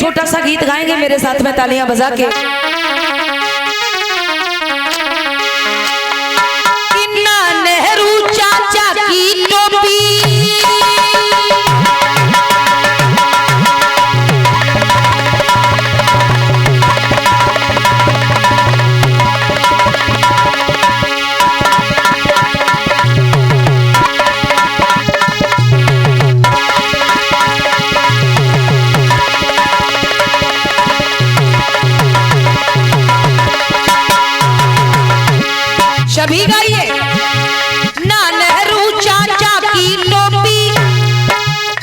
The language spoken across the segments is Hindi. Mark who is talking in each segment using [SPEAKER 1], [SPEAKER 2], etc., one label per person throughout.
[SPEAKER 1] छोटा सा गीत गाएंगे मेरे साथ में तालियां बजा के। किन्ना नेहरू चाचा की टोपी सभी गाइए। ना नेहरू चाचा की टोपी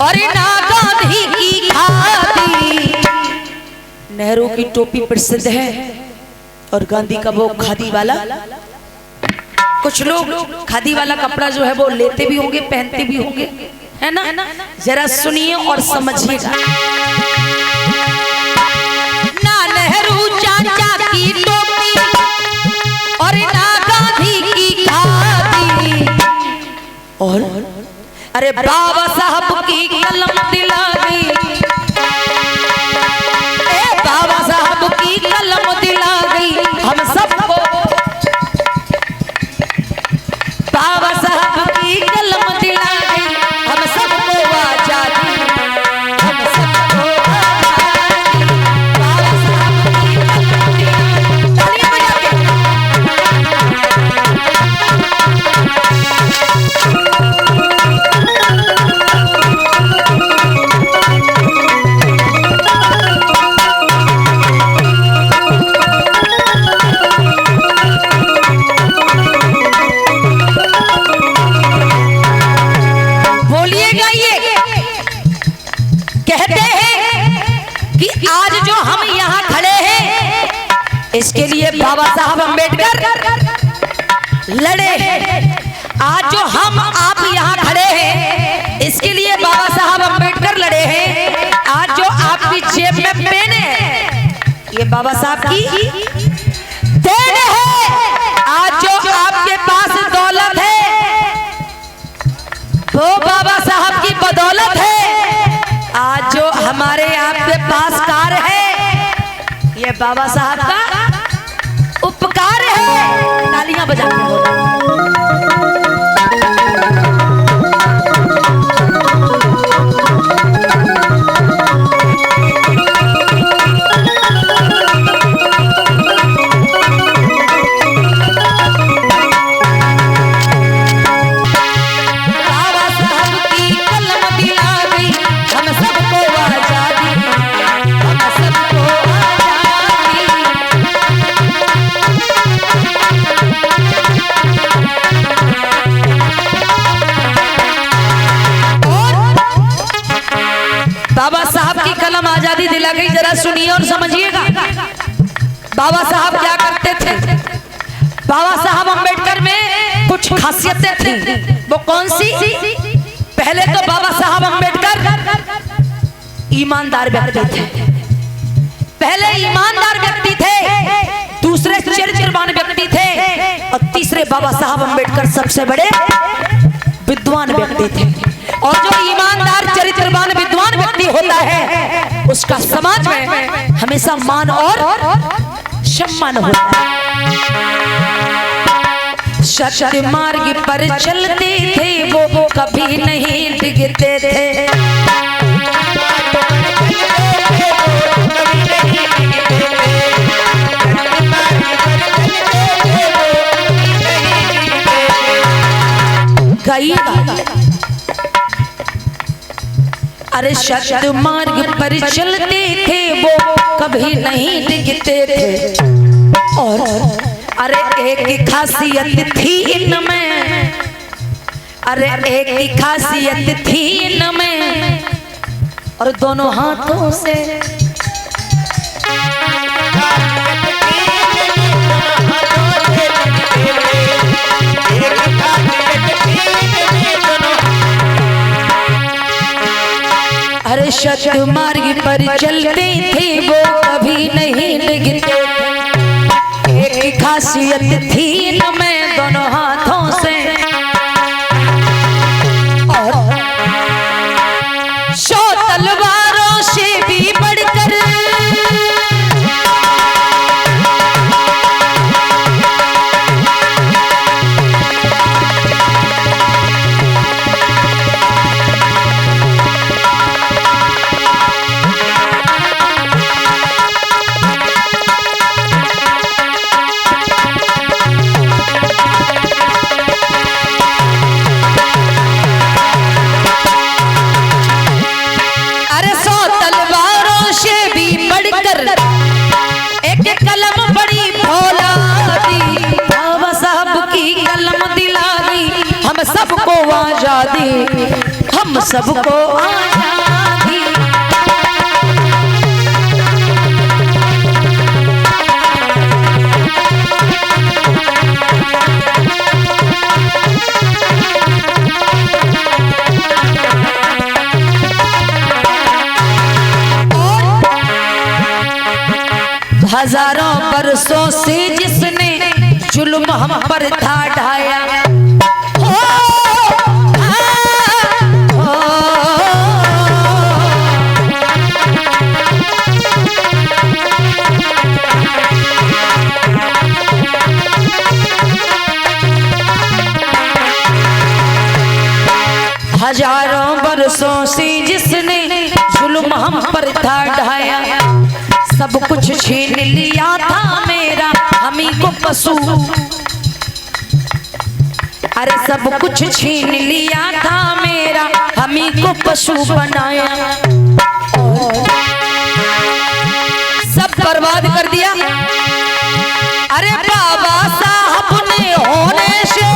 [SPEAKER 1] और ना गांधी की खादी। नेहरू की टोपी प्रसिद्ध है और गांधी का वो खादी वाला। कुछ लोग खादी वाला कपड़ा जो है वो लेते भी होंगे, पहनते भी होंगे, है ना? जरा सुनिए और समझिएगा। ना नेहरू चाचा की टोपी और ना और अरे बाबा साहब की कलम दिला गई, बाबा साहब की कलम दिला गई हम सबको। बाबा साहब की कलम दिला गई हम सबको आजादी, हम सबको आजादी। बाबा साहब की कलम दिला गई। तालियां बजा के। इसके लिए बाबा साहब अम्बेडकर लड़े। आज जो हम आप यहाँ खड़े हैं इसके लिए बाबा साहब अम्बेडकर लड़े हैं। आज जो आपकी जेब में पेन है ये बाबा साहब की देन है। आज जो आपके पास दौलत है वो बाबा साहब की बदौलत है। आज जो हमारे आपके पास कार है ये बाबा साहब का उपकार है। तालियां बजा के बोलो। बाबा साहब की कलम दिला गई हम सबको आजादी, हम सबको बाबा साहब की कलम आजादी दिला गई। जरा सुनिए और समझिएगा बाबा साहब क्या करते थे। बाबा साहब अम्बेडकर में कुछ खासियतें थी। वो कौन सी? पहले तो बाबा साहब अम्बेडकर ईमानदार व्यक्ति थे। पहले ईमानदार व्यक्ति थे, दूसरे चरित्रवान व्यक्ति थे और तीसरे बाबा साहब अम्बेडकर सबसे बड़े विद्वान व्यक्ति थे। और जो ईमानदार चरित्रवान विद्वान व्यक्ति होता है उसका समाज में हमेशा मान और सम्मान होता है। सत्य मार्ग पर चलते थे वो कभी नहीं डिगते थे। अरे सत्य मार्ग पर चलते थे वो कभी नहीं डिगते थे। और अरे एक खासियत थी इनमें, अरे एक खासियत थी इनमें और दोनों हाथों से अरे सत्य मार्ग पर चलते थे वो कभी नहीं डिगते थे। एक खासियत थी इनमें दोनों हाथों से और 100 तलवारों से भी बढ़कर सबको आजादी। हजारों बरसों से जिसने जुल्म हम पर था ढाया, हजारों बरसों से जिसने जुल्म हम पर था ढाया, सब कुछ छीन लिया था मेरा हमी को पशु। अरे सब कुछ छीन लिया था मेरा हमी को पशु बनाया, सब बर्बाद कर दिया। अरे बाबा साहब ने होने से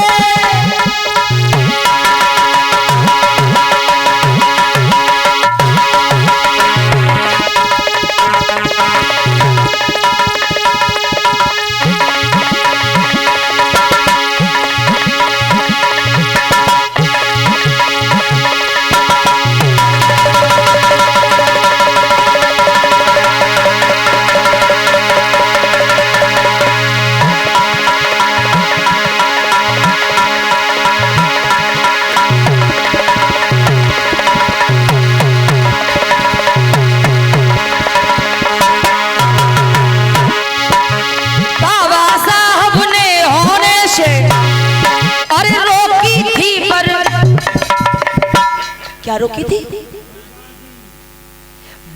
[SPEAKER 1] क्या रोकी थी?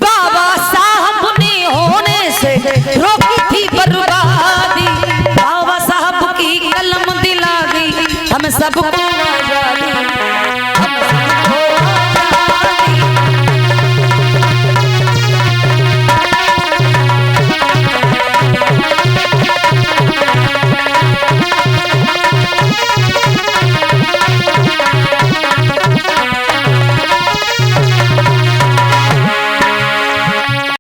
[SPEAKER 1] बाबा साहब ने होने से रोकी थी बर्बादी। बाबा साहब की कलम दिला गई हम सबको